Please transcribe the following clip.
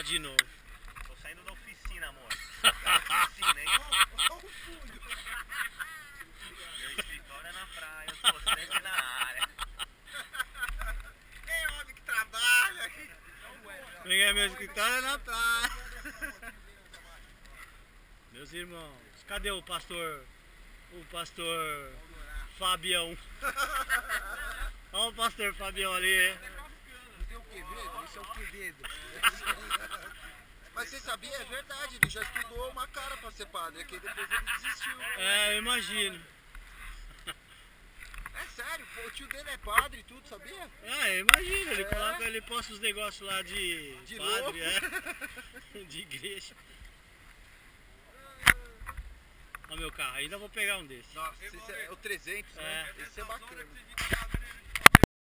de novo. Tô saindo da oficina, amor. Da oficina, hein? Meu escritório é na praia, eu tô sempre na área. É homem que trabalha. Meu escritório é na praia. Meus irmãos, cadê o pastor? O pastor Fabião. Olha o pastor Fabião ali. Não tem o Quevedo? Esse é o Quevedo. Mas você sabia, é verdade, ele já estudou uma cara pra ser padre, é que depois ele desistiu. É, eu imagino. É sério, pô, o tio dele é padre e tudo, sabia? É, eu imagino, ele coloca, ele posta os negócios lá de padre, de igreja. Olha meu carro, ainda vou pegar um desses. Nossa, esse é o 300, né? Esse é bacana.